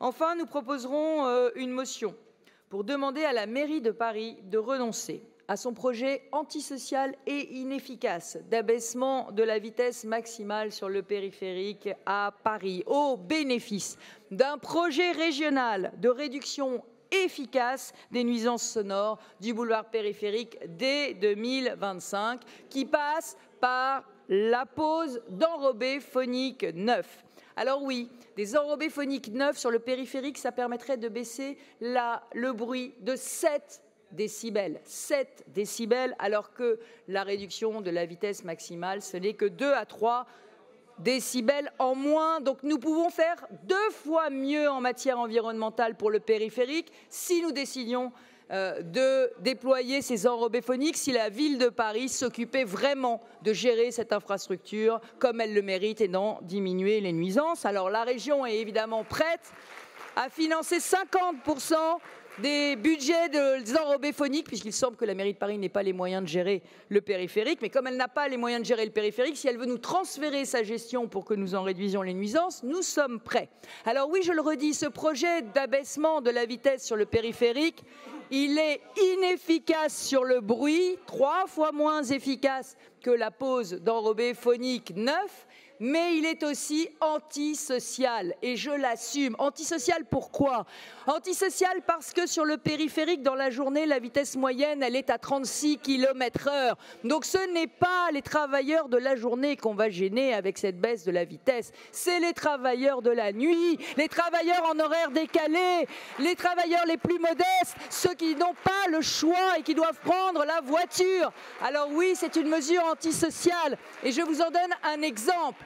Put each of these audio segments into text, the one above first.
Enfin, nous proposerons une motion pour demander à la mairie de Paris de renoncer à son projet antisocial et inefficace d'abaissement de la vitesse maximale sur le périphérique à Paris, au bénéfice d'un projet régional de réduction efficace des nuisances sonores du boulevard périphérique dès 2025, qui passe par la pose d'enrobés phoniques neufs. Alors oui, des enrobés phoniques neufs sur le périphérique, ça permettrait de baisser le bruit de 7 décibels, alors que la réduction de la vitesse maximale, ce n'est que 2 à 3 décibels en moins. Donc nous pouvons faire 2 fois mieux en matière environnementale pour le périphérique si nous décidions de déployer ces enrobés phoniques, si la ville de Paris s'occupait vraiment de gérer cette infrastructure comme elle le mérite et d'en diminuer les nuisances. Alors la région est évidemment prête à financer 50% des budgets des enrobés phoniques, puisqu'il semble que la mairie de Paris n'ait pas les moyens de gérer le périphérique. Mais comme elle n'a pas les moyens de gérer le périphérique, si elle veut nous transférer sa gestion pour que nous en réduisions les nuisances, nous sommes prêts. Alors oui, je le redis, ce projet d'abaissement de la vitesse sur le périphérique, il est inefficace sur le bruit, 3 fois moins efficace que la pose d'enrobés phoniques neufs, mais il est aussi antisocial, et je l'assume. Antisocial pourquoi? Antisocial parce que sur le périphérique, dans la journée, la vitesse moyenne, elle est à 36 km/h. Donc ce n'est pas les travailleurs de la journée qu'on va gêner avec cette baisse de la vitesse, c'est les travailleurs de la nuit, les travailleurs en horaire décalé, les travailleurs les plus modestes, ceux qui n'ont pas le choix et qui doivent prendre la voiture. Alors oui, c'est une mesure antisociale, et je vous en donne un exemple.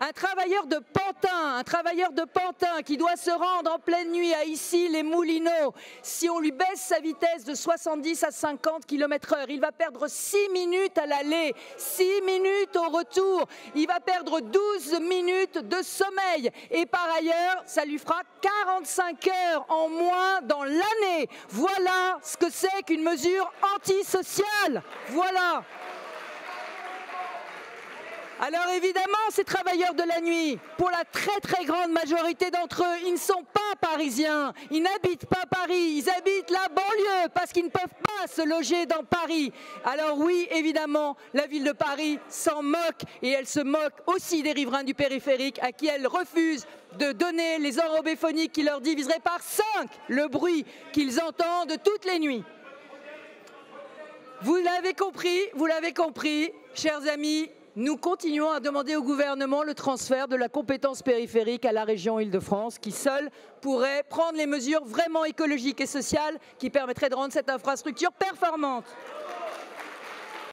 Un travailleur de Pantin qui doit se rendre en pleine nuit à Issy-les-Moulineaux, si on lui baisse sa vitesse de 70 à 50 km/h, il va perdre 6 minutes à l'aller, 6 minutes au retour, il va perdre 12 minutes de sommeil et par ailleurs, ça lui fera 45 heures en moins dans l'année. Voilà ce que c'est qu'une mesure antisociale. Voilà. Alors évidemment, ces travailleurs de la nuit, pour la très grande majorité d'entre eux, ils ne sont pas parisiens, ils n'habitent pas Paris, ils habitent la banlieue parce qu'ils ne peuvent pas se loger dans Paris. Alors oui, évidemment, la ville de Paris s'en moque et elle se moque aussi des riverains du périphérique à qui elle refuse de donner les enrobés phoniques qui leur diviseraient par 5 le bruit qu'ils entendent toutes les nuits. Vous l'avez compris, chers amis. Nous continuons à demander au gouvernement le transfert de la compétence périphérique à la région Île-de-France, qui seule pourrait prendre les mesures vraiment écologiques et sociales qui permettraient de rendre cette infrastructure performante.